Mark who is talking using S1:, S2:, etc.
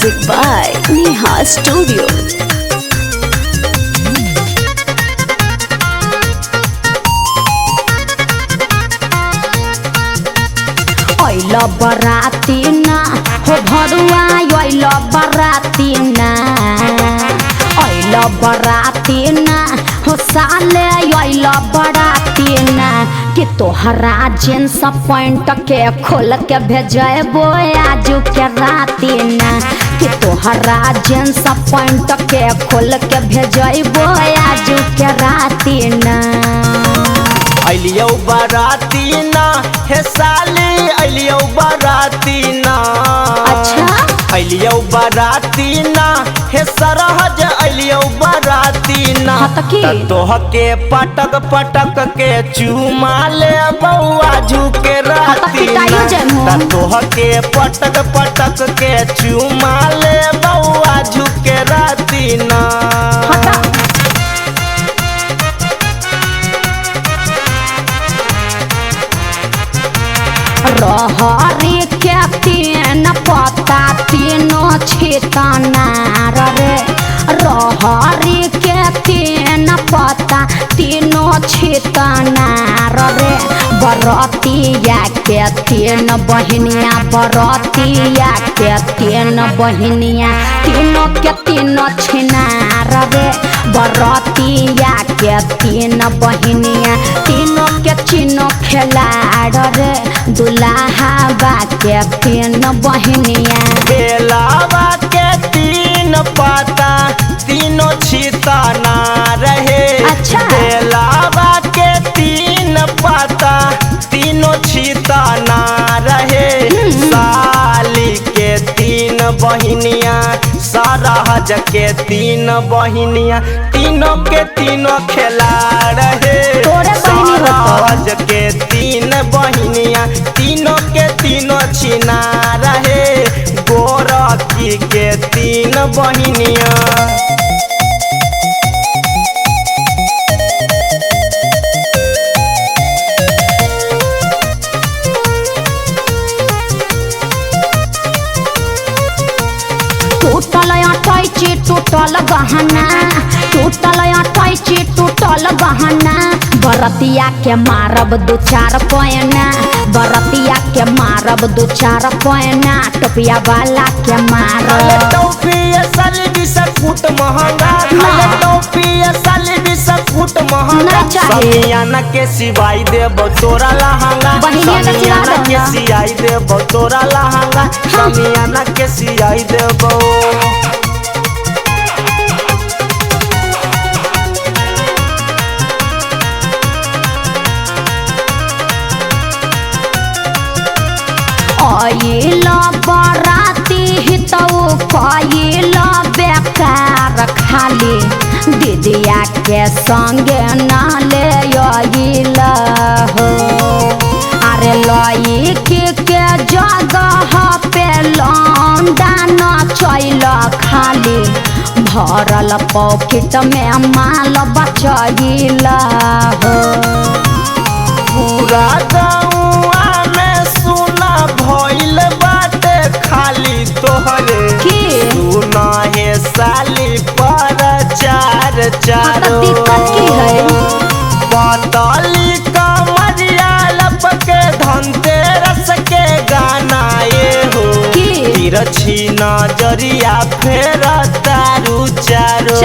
S1: Music by Neha Studio.
S2: ओइला बराती ना हो भरुआ ओइला बराती ना ओइला बराती ना हो साले ओइला बराती ना कि तोहरा जींस पैंट के खोल के भेजेबो आजू के राती ना कि तोहरा जींस पैंट के खोल के भेजेबो आजू के राती ना।
S3: अलियो बराती ना हे साली अलियो बराती ना।
S2: अच्छा
S3: अलियो बराती ना हे सरहज अलियो बराती ना। तोह के पटक पटक के चूमा ले बउआ झुके राती ना। तोह के पटक पटक के चूमा ले बउआ झुके राती ना।
S2: रहरी के तीन पत्ता तीनों छितना रे रहरी के तीन पत्ता तीनों छितना रे बरतिया के तीन बहनिया बरतिया के तीन बहनिया तीनों के तीनों छिनार रे बरतिया के तीन बहनिया तीनों के चिन्ह खिलाड़ रे दुल्हा बा के तीन बहनिया
S3: बेलावा के तीन पत्ता तीनों छितना रहे।
S2: अच्छा
S3: बेलावा के तीन पत्ता तीनों छितना रहे। साली के तीन बहनिया सरहज के तीन बहनिया तीनों के तीनों खेला रहे। सरहज के तीन बहनिया तीनों के तीनों छिना रहे। गोरखी के तीन बहनिया
S2: टूटल अटैची टूटल गहना टूटल अटैची टूटल गहना बरतिया के मारब दो चार पैना बरतिया के मारब दो चार पैना टोपिया वाला के मारब
S3: टोपिया साली 20 फुट महंगा टोपिया साली 20 फुट महंगा समियाना के सिवाई देब तोरा लहंगा समियाना के सियाई देब तोरा लहंगा समियाना के सियाई देब।
S2: आइला बराती हितौ कइला बेकार खाली दीदिया के संगे ना ले आइला हो अरे लई के जगह पे लौंडा न चैला खाली भरल पॉकेट में माल बचैला हो।
S3: पूरा गाँव में सुना भइल बाटे खाली तोहरे सुना है साली पर चार चारो पतली कमरिया लपके धनतेरस के गाना ये हो तिरछी नजरिया फेर तारू चारो